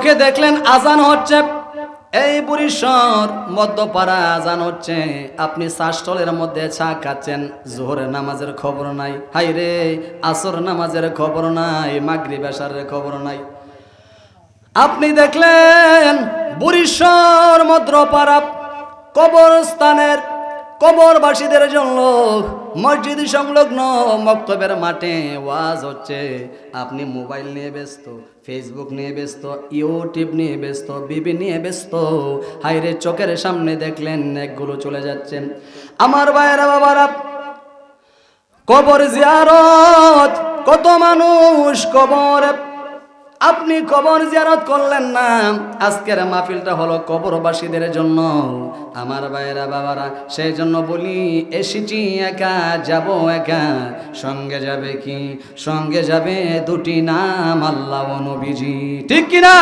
চোখে দেখলেন আজান হচ্ছে, এই বুড়িশ্বর মধ্যপাড়া আজান হচ্ছে, আপনি চা স্টলের মধ্যে চা খাচ্ছেন, জোহরের নামাজের খবর নাই, হাই রে আসর নামাজের খবর নাই, মাগরিব এশারের খবর নাই। আপনি দেখলেন বুড়িশ্বর মধ্যপাড়া কবরস্থানের কবরবাসীদের জন্য মসজিদ সংলগ্ন মক্তবের মাঠে ওয়াজ হচ্ছে, আপনি মোবাইল নিয়ে ব্যস্ত, ফেসবুক নিয়ে ব্যস্ত, ইউটিউব নিয়ে ব্যস্ত, বিবি নিয়ে ব্যস্ত। হায়রে চোখের সামনে দেখলেন একগুলো চলে যাচ্ছে। আমার ভাইয়েরা বাবারা, কবর জিয়ারত, কত মানুষ কবর, আপনি কবর জিয়ারত করলেন না। আজকের মাহফিলটা হলো কবরবাসীদের জন্য। আমার ভাইয়েরা বাবারা, সেই জন্য বলি এসেছি একা, যাব একা, সঙ্গে যাবে কি? সঙ্গে যাবে দুটি নাম, আল্লাহ ও নবীজি। ঠিক কিনা?